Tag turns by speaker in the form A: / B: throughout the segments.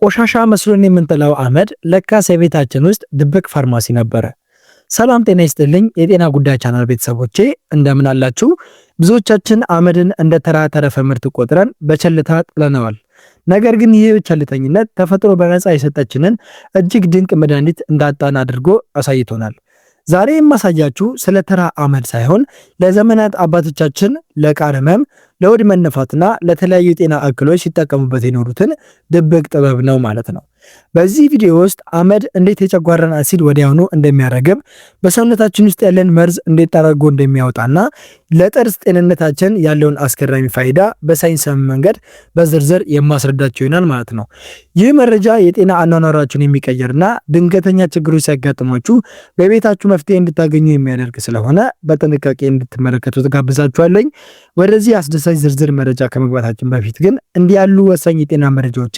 A: ቆሻሻ መስሎን የምንጥለው አመድ ለካስ የቤታችን ውስጥ ድብቅ ፋርማሲ ነበረ። ሰላም ጤና ይስጥልኝ የጤና ጉዳይ ቻናል ቤተሰቦቼ እንደምን አላችሁ? ብዙዎቻችን አመድን እንደ ተራ ተረፈ ምርት ቆጥረን በቸልታ ጥለነዋል። ነገር ግን ይህ ቸልተኝነት ተፈጥሮ በነፃ የሰጠችንን እጅግ ድንቅ መድኃኒት እንዳጣን አድርጎ አሳይቶናል። ዛሬ የማሳያችሁ ስለ ተራ አመድ ሳይሆን ለዘመናት አባቶቻችን ለቃር ህመም፣ ለሆድ መነፋትና ለተለያዩ ጤና እክሎች ሲጠቀሙበት የኖሩትን ድብቅ ጥበብ ነው ማለት ነው። በዚህ ቪዲዮ ውስጥ አመድ እንዴት የጨጓራን አሲድ ወዲያውኑ እንደሚያረግብ፣ በሰውነታችን ውስጥ ያለን መርዝ እንዴት ጠራርጎ እንደሚያወጣና ለጥርስ ጤንነታችን ያለውን አስገራሚ ፋይዳ በሳይንሳዊ መንገድ በዝርዝር የማስረዳቸው ይሆናል ማለት ነው። ይህ መረጃ የጤና አኗኗራችሁን የሚቀይርና ድንገተኛ ችግሮች ሲያጋጥሟችሁ በቤታችሁ መፍትሄ እንድታገኙ የሚያደርግ ስለሆነ በጥንቃቄ እንድትመለከቱ ጋብዛችኋለሁ። ወደዚህ አስደሳች ዝርዝር መረጃ ከመግባታችን በፊት ግን እንዲህ ያሉ ወሳኝ የጤና መረጃዎቼ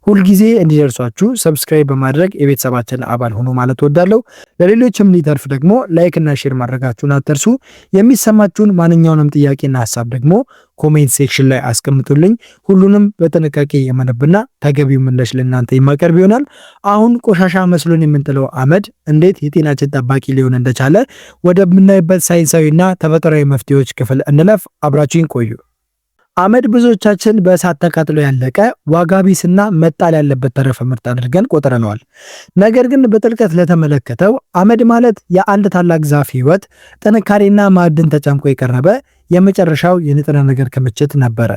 A: ሁልጊዜ እንዲደርሷችሁ ሰብስክራይብ በማድረግ የቤተሰባችን አባል ሆኖ ማለት ወዳለው ለሌሎችም ሊተርፍ ደግሞ ላይክ እና ሼር ማድረጋችሁን አትርሱ። የሚሰማችሁን ማንኛውንም ጥያቄና ሐሳብ ደግሞ ኮሜንት ሴክሽን ላይ አስቀምጡልኝ። ሁሉንም በጥንቃቄ የማነብና ተገቢው ምላሽ ለእናንተ የማቀርብ ይሆናል። አሁን ቆሻሻ መስሎን የምንጥለው አመድ እንዴት የጤናችን ጠባቂ ሊሆን እንደቻለ ወደምናይበት ሳይንሳዊና ተፈጥሯዊ መፍትሄዎች ክፍል እንለፍ። አብራችሁን ቆዩ። አመድ ብዙዎቻችን በእሳት ተቃጥሎ ያለቀ ዋጋ ቢስና መጣል ያለበት ተረፈ ምርት አድርገን ቆጥረነዋል። ነገር ግን በጥልቀት ለተመለከተው አመድ ማለት የአንድ ታላቅ ዛፍ ህይወት፣ ጥንካሬና ማዕድን ተጨምቆ የቀረበ የመጨረሻው የንጥረ ነገር ክምችት ነበረ።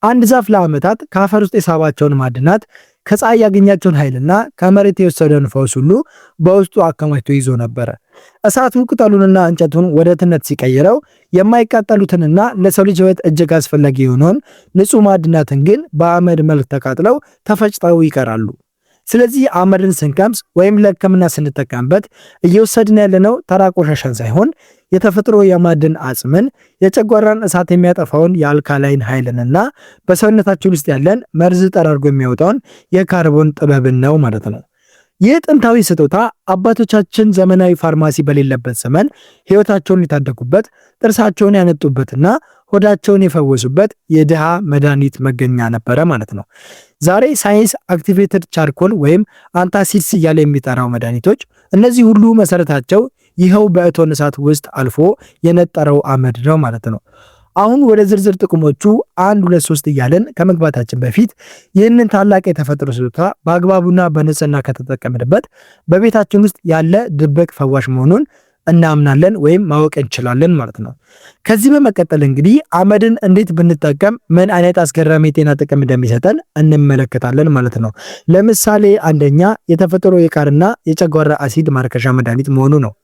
A: አንድ ዛፍ ለዓመታት ከአፈር ውስጥ የሳባቸውን ማዕድናት፣ ከፀሐይ ያገኛቸውን ኃይልና ከመሬት የወሰደውን ፈውስ ሁሉ በውስጡ አከማችቶ ይዞ ነበረ። እሳቱ ቅጠሉንና እንጨቱን ወደ ትነት ሲቀይረው የማይቃጠሉትንና ለሰው ልጅ ህይወት እጅግ አስፈላጊ የሆነውን ንጹህ ማዕድናትን ግን በአመድ መልክ ተቃጥለው ተፈጭተው ይቀራሉ። ስለዚህ አመድን ስንቀምስ ወይም ለሕክምና ስንጠቀምበት እየወሰድን ያለነው ተራ ቆሻሻን ሳይሆን የተፈጥሮ የማዕድን አጽምን፣ የጨጓራን እሳት የሚያጠፋውን የአልካላይን ኃይልንና በሰውነታችን ውስጥ ያለን መርዝ ጠራርጎ የሚያወጣውን የካርቦን ጥበብን ነው ማለት ነው። ይህ ጥንታዊ ስጦታ አባቶቻችን ዘመናዊ ፋርማሲ በሌለበት ዘመን ህይወታቸውን የታደጉበት፣ ጥርሳቸውን ያነጡበትና ሆዳቸውን የፈወሱበት የድሃ መድኃኒት መገኛ ነበረ ማለት ነው። ዛሬ ሳይንስ አክቲቬትድ ቻርኮል ወይም አንታሲድስ እያለ የሚጠራው መድኃኒቶች፣ እነዚህ ሁሉ መሰረታቸው ይኸው በእቶን እሳት ውስጥ አልፎ የነጠረው አመድ ነው ማለት ነው። አሁን ወደ ዝርዝር ጥቅሞቹ 1 2 3 እያለን ከመግባታችን በፊት ይህንን ታላቅ የተፈጥሮ ስጦታ በአግባቡና በንጽህና ከተጠቀምንበት በቤታችን ውስጥ ያለ ድብቅ ፈዋሽ መሆኑን እናምናለን ወይም ማወቅ እንችላለን ማለት ነው። ከዚህ በመቀጠል እንግዲህ አመድን እንዴት ብንጠቀም ምን አይነት አስገራሚ የጤና ጥቅም እንደሚሰጠን እንመለከታለን ማለት ነው። ለምሳሌ አንደኛ የተፈጥሮ የቃርና የጨጓራ አሲድ ማርከሻ መድኃኒት መሆኑ ነው።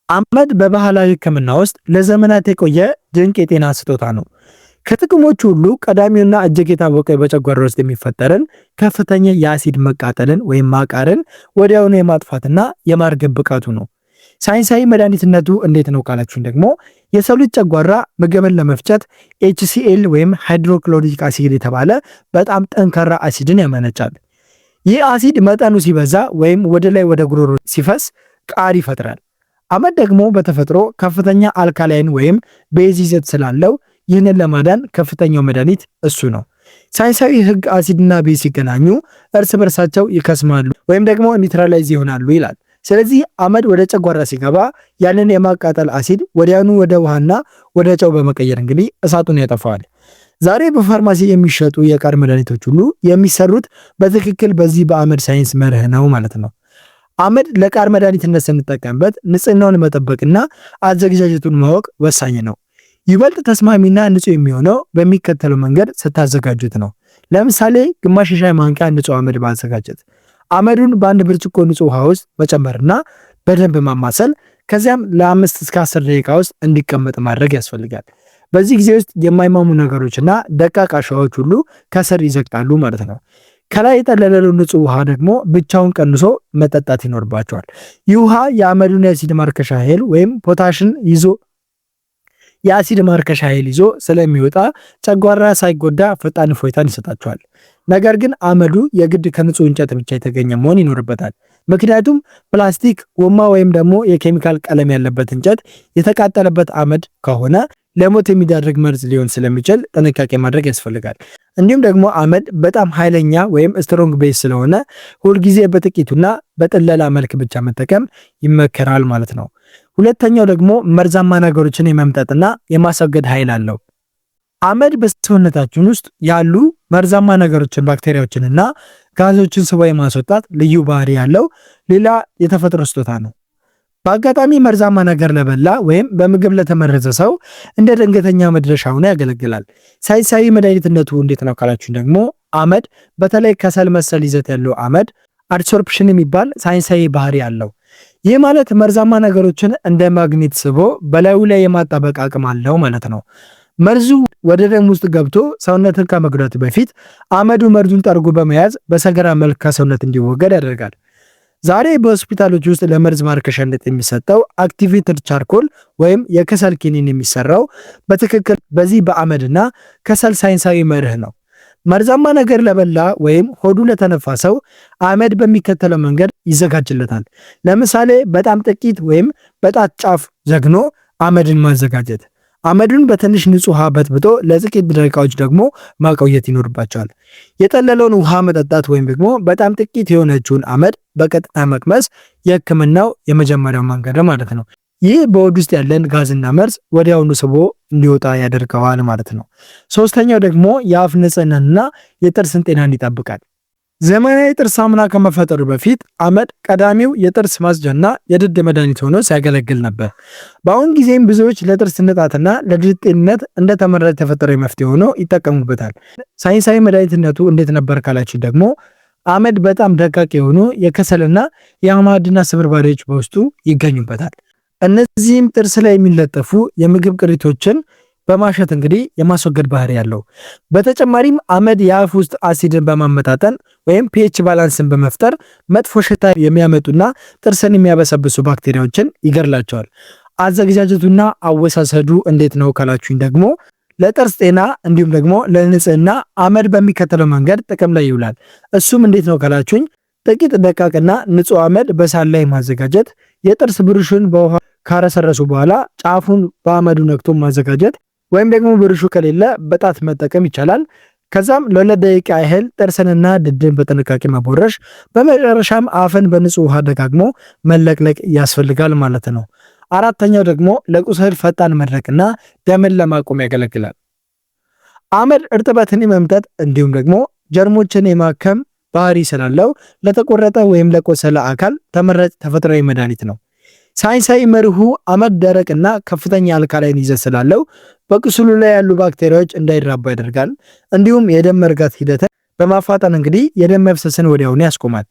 A: አመድ በባህላዊ ሕክምና ውስጥ ለዘመናት የቆየ ድንቅ የጤና ስጦታ ነው። ከጥቅሞቹ ሁሉ ቀዳሚውና እጅግ የታወቀ በጨጓራ ውስጥ የሚፈጠርን ከፍተኛ የአሲድ መቃጠልን ወይም ማቃርን ወዲያውኑ የማጥፋትና የማርገብ ብቃቱ ነው። ሳይንሳዊ መድኃኒትነቱ እንዴት ነው ካላችሁን ደግሞ የሰው ልጅ ጨጓራ ምግብን ለመፍጨት HCl ወይም ሃይድሮክሎሪክ አሲድ የተባለ በጣም ጠንካራ አሲድን ያመነጫል። ይህ አሲድ መጠኑ ሲበዛ ወይም ወደ ላይ ወደ ጉሮሮ ሲፈስ ቃር ይፈጥራል። አመድ ደግሞ በተፈጥሮ ከፍተኛ አልካላይን ወይም ቤዝ ይዘት ስላለው ይህንን ለማዳን ከፍተኛው መድኃኒት እሱ ነው። ሳይንሳዊ ህግ አሲድና ቤዝ ሲገናኙ እርስ በርሳቸው ይከስማሉ ወይም ደግሞ ኒውትራላይዝ ይሆናሉ ይላል። ስለዚህ አመድ ወደ ጨጓራ ሲገባ ያንን የማቃጠል አሲድ ወዲያኑ ወደ ውሃና ወደ ጨው በመቀየር እንግዲህ እሳቱን ያጠፋዋል። ዛሬ በፋርማሲ የሚሸጡ የቃር መድኃኒቶች ሁሉ የሚሰሩት በትክክል በዚህ በአመድ ሳይንስ መርህ ነው ማለት ነው። አመድ ለቃር መድኃኒትነት ስንጠቀምበት ንጽህናውን መጠበቅና አዘገጃጀቱን ማወቅ ወሳኝ ነው። ይበልጥ ተስማሚና ንጹህ የሚሆነው በሚከተለው መንገድ ስታዘጋጁት ነው። ለምሳሌ ግማሽ የሻይ ማንኪያ ንጹህ አመድ ማዘጋጀት፣ አመዱን በአንድ ብርጭቆ ንጹህ ውሃ ውስጥ መጨመርና በደንብ ማማሰል፣ ከዚያም ለ5 እስከ 10 ደቂቃ ውስጥ እንዲቀመጥ ማድረግ ያስፈልጋል። በዚህ ጊዜ ውስጥ የማይማሙ ነገሮችና ደቃቅ አሸዋዎች ሁሉ ከስር ይዘግጣሉ ማለት ነው። ከላይ የጠለለው ንጹህ ውሃ ደግሞ ብቻውን ቀንሶ መጠጣት ይኖርባቸዋል። ይህ ውሃ የአመዱን የአሲድ ማርከሻ ኃይል ወይም ፖታሽን ይዞ ስለሚወጣ ጨጓራ ሳይጎዳ ፈጣን እፎይታን ይሰጣቸዋል። ነገር ግን አመዱ የግድ ከንጹህ እንጨት ብቻ የተገኘ መሆን ይኖርበታል። ምክንያቱም ፕላስቲክ፣ ጎማ ወይም ደግሞ የኬሚካል ቀለም ያለበት እንጨት የተቃጠለበት አመድ ከሆነ ለሞት የሚዳርግ መርዝ ሊሆን ስለሚችል ጥንቃቄ ማድረግ ያስፈልጋል። እንዲሁም ደግሞ አመድ በጣም ኃይለኛ ወይም ስትሮንግ ቤዝ ስለሆነ ሁልጊዜ በጥቂቱና በጥለላ መልክ ብቻ መጠቀም ይመከራል ማለት ነው። ሁለተኛው ደግሞ መርዛማ ነገሮችን የመምጠጥና የማስወገድ ኃይል አለው። አመድ በሰውነታችን ውስጥ ያሉ መርዛማ ነገሮችን ባክቴሪያዎችንና ጋዞችን ስቦ የማስወጣት ልዩ ባህሪ ያለው ሌላ የተፈጥሮ ስጦታ ነው። በአጋጣሚ መርዛማ ነገር ለበላ ወይም በምግብ ለተመረዘ ሰው እንደ ድንገተኛ መድረሻ ሆኖ ያገለግላል። ሳይንሳዊ መድኃኒትነቱ እንዴት ነው ካላችሁ ደግሞ አመድ በተለይ ከሰል መሰል ይዘት ያለው አመድ አድሶርፕሽን የሚባል ሳይንሳዊ ባህሪ አለው። ይህ ማለት መርዛማ ነገሮችን እንደ ማግኔት ስቦ በላዩ ላይ የማጣበቅ አቅም አለው ማለት ነው። መርዙ ወደ ደም ውስጥ ገብቶ ሰውነትን ከመጉዳቱ በፊት አመዱ መርዙን ጠርጎ በመያዝ በሰገራ መልክ ከሰውነት እንዲወገድ ያደርጋል። ዛሬ በሆስፒታሎች ውስጥ ለመርዝ ማርከሻነት የሚሰጠው አክቲቬትድ ቻርኮል ወይም የከሰል ኪኒን የሚሰራው በትክክል በዚህ በአመድና ከሰል ሳይንሳዊ መርህ ነው። መርዛማ ነገር ለበላ ወይም ሆዱ ለተነፋ ሰው አመድ በሚከተለው መንገድ ይዘጋጅለታል። ለምሳሌ በጣም ጥቂት ወይም በጣት ጫፍ ዘግኖ አመድን ማዘጋጀት። አመዱን በትንሽ ንጹህ ውሃ በጥብጦ ለጥቂት ደቂቃዎች ደግሞ ማቆየት ይኖርባቸዋል። የጠለለውን ውሃ መጠጣት ወይም ደግሞ በጣም ጥቂት የሆነችውን አመድ በቀጥታ መቅመስ የህክምናው የመጀመሪያው መንገድ ማለት ነው። ይህ በሆድ ውስጥ ያለን ጋዝና መርዝ ወዲያውኑ ስቦ እንዲወጣ ያደርገዋል ማለት ነው። ሶስተኛው ደግሞ የአፍ ንጽህናንና የጥርስን ጤናን ይጠብቃል። ዘመናዊ ጥርስ ሳሙና ከመፈጠሩ በፊት አመድ ቀዳሚው የጥርስ ማጽጃና የድድ መድኃኒት ሆኖ ሲያገለግል ነበር። በአሁን ጊዜም ብዙዎች ለጥርስ ንጣትና ለድድ ጤንነት እንደተመረጠ የተፈጠረ መፍትሄ ሆኖ ይጠቀሙበታል። ሳይንሳዊ መድኃኒትነቱ እንዴት ነበር ካላችሁ ደግሞ አመድ በጣም ደቃቅ የሆኑ የከሰልና የማዕድናት ስብርባሪዎች በውስጡ ይገኙበታል። እነዚህም ጥርስ ላይ የሚለጠፉ የምግብ ቅሪቶችን በማሸት እንግዲህ የማስወገድ ባህሪ ያለው። በተጨማሪም አመድ የአፍ ውስጥ አሲድን በማመጣጠን ወይም ፒኤች ባላንስን በመፍጠር መጥፎ ሽታ የሚያመጡና ጥርስን የሚያበሰብሱ ባክቴሪያዎችን ይገድላቸዋል። አዘገጃጀቱና አወሳሰዱ እንዴት ነው ካላችሁኝ ደግሞ ለጥርስ ጤና እንዲሁም ደግሞ ለንጽህና አመድ በሚከተለው መንገድ ጥቅም ላይ ይውላል። እሱም እንዴት ነው ካላችሁኝ ጥቂት ደቃቅና ንጹህ አመድ በሳህን ላይ ማዘጋጀት፣ የጥርስ ብሩሽን በውሃ ካረሰረሱ በኋላ ጫፉን በአመዱ ነክቶ ማዘጋጀት ወይም ደግሞ ብሩሹ ከሌለ በጣት መጠቀም ይቻላል። ከዛም ለ2 ደቂቃ ያህል ጥርስንና ድድን በጥንቃቄ መቦረሽ፣ በመጨረሻም አፍን በንጹህ ውሃ ደጋግሞ መለቅለቅ ያስፈልጋል ማለት ነው። አራተኛው ደግሞ ለቁስል ፈጣን መድረቅና ደምን ለማቆም ያገለግላል። አመድ እርጥበትን የመምጠጥ እንዲሁም ደግሞ ጀርሞችን የማከም ባህሪ ስላለው ለተቆረጠ ወይም ለቆሰለ አካል ተመራጭ ተፈጥሯዊ መድኃኒት ነው። ሳይንሳዊ መርሁ አመድ ደረቅና ከፍተኛ አልካላይን ይዘት ስላለው በቁስሉ ላይ ያሉ ባክቴሪያዎች እንዳይራቡ ያደርጋል። እንዲሁም የደም መርጋት ሂደትን በማፋጠን እንግዲህ የደም መፍሰስን ወዲያውኑ ያስቆማል።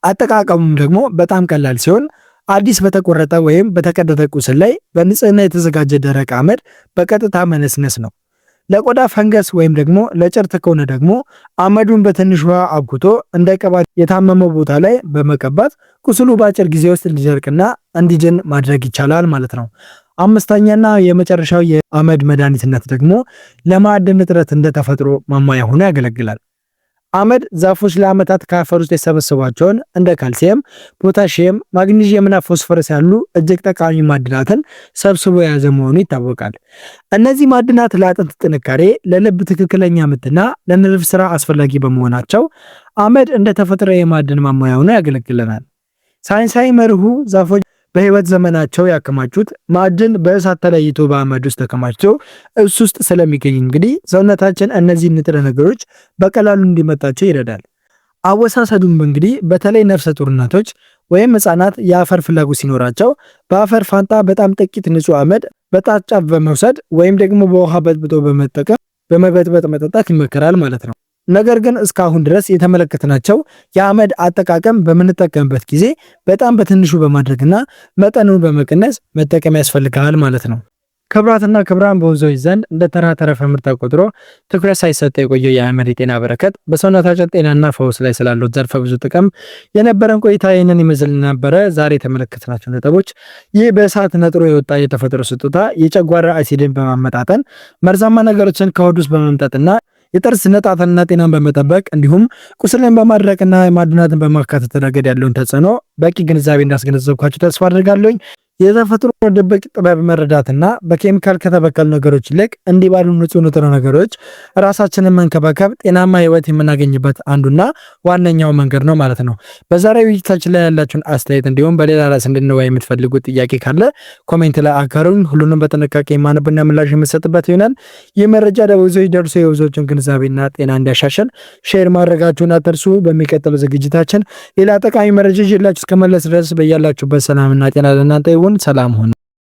A: አጠቃቀሙም ደግሞ በጣም ቀላል ሲሆን አዲስ በተቆረጠ ወይም በተቀደደ ቁስል ላይ በንጽህና የተዘጋጀ ደረቅ አመድ በቀጥታ መነስነስ ነው። ለቆዳ ፈንገስ ወይም ደግሞ ለጭርት ከሆነ ደግሞ አመዱን በትንሽ ውሃ አብኩቶ እንደ ቅባት የታመመው ቦታ ላይ በመቀባት ቁስሉ በአጭር ጊዜ ውስጥ እንዲደርቅና እንዲድን ማድረግ ይቻላል ማለት ነው። አምስተኛና የመጨረሻው የአመድ መድኃኒትነት ደግሞ ለማዕድን እጥረት እንደ ተፈጥሮ ማሟያ ሆኖ ያገለግላል። አመድ ዛፎች ለዓመታት ከአፈር ውስጥ የሰበሰቧቸውን እንደ ካልሲየም፣ ፖታሺየም፣ ማግኒዥየምና ፎስፈረስ ያሉ እጅግ ጠቃሚ ማዕድናትን ሰብስቦ የያዘ መሆኑ ይታወቃል። እነዚህ ማዕድናት ለአጥንት ጥንካሬ፣ ለልብ ትክክለኛ ምትና ለነርቭ ስራ አስፈላጊ በመሆናቸው አመድ እንደ ተፈጥሯዊ የማዕድን ማሟያ ሆኖ ያገለግለናል። ሳይንሳዊ መርሁ ዛፎች በህይወት ዘመናቸው ያከማቹት ማዕድን በእሳት ተለይቶ በአመድ ውስጥ ተከማችቶ እሱ ውስጥ ስለሚገኝ እንግዲህ ሰውነታችን እነዚህ ንጥረ ነገሮች በቀላሉ እንዲመጣቸው ይረዳል። አወሳሰዱም እንግዲህ በተለይ ነፍሰ ጡር እናቶች ወይም ህፃናት የአፈር ፍላጎት ሲኖራቸው በአፈር ፋንታ በጣም ጥቂት ንጹህ አመድ በጣት ጫፍ በመውሰድ ወይም ደግሞ በውሃ በጥብጦ በመጠቀም በመበጥበጥ መጠጣት ይመከራል ማለት ነው። ነገር ግን እስካሁን ድረስ የተመለከትናቸው የአመድ አጠቃቀም በምንጠቀምበት ጊዜ በጣም በትንሹ በማድረግና መጠኑን በመቀነስ መጠቀም ያስፈልጋል ማለት ነው። ክብራትና ክብራን በብዙዎች ዘንድ እንደ ተራ ተረፈ ምርት ተቆጥሮ ትኩረት ሳይሰጠ የቆየው የአመድ የጤና በረከት በሰውነታችን ጤናና ፈውስ ላይ ስላለው ዘርፈ ብዙ ጥቅም የነበረን ቆይታ ይህንን ይመስል ነበረ። ዛሬ የተመለከትናቸው ነጥቦች ይህ በእሳት ነጥሮ የወጣ የተፈጥሮ ስጦታ የጨጓራ አሲድን በማመጣጠን መርዛማ ነገሮችን ከሆድ ውስጥ በመምጠጥና የጥርስ ንጣትና ጤናን በመጠበቅ እንዲሁም ቁስልን በማድረቅና ማዕድናትን በማካተት ረገድ ያለውን ተጽዕኖ በቂ ግንዛቤ እንዳስገነዘብኳችሁ ተስፋ አድርጋለሁ። የተፈጥሮ ድብቅ ጥበብ መረዳትና በኬሚካል ከተበከሉ ነገሮች ይልቅ እንዲህ ባሉ ንጹህ ንጥረ ነገሮች ራሳችንን መንከባከብ ጤናማ ህይወት የምናገኝበት አንዱና ዋነኛው መንገድ ነው ማለት ነው። በዛሬው ውይይታችን ላይ ያላችሁን አስተያየት እንዲሁም በሌላ ራስ እንድንወያይ የምትፈልጉት ጥያቄ ካለ ኮሜንት ላይ አጋሩኝ። ሁሉንም በጥንቃቄ የማነብና ምላሽ የምሰጥበት ይሆናል። ይህ መረጃ ለብዙዎች ደርሶ የብዙዎችን ግንዛቤና ጤና እንዲያሻሽል ሼር ማድረጋችሁን አትርሱ። በሚቀጥለው ዝግጅታችን ሌላ ጠቃሚ መረጃ ይዤላችሁ እስከመለስ ድረስ በያላችሁበት ሰላምና ጤና ለእናንተ ይሁን። ሰላም ሁኑ።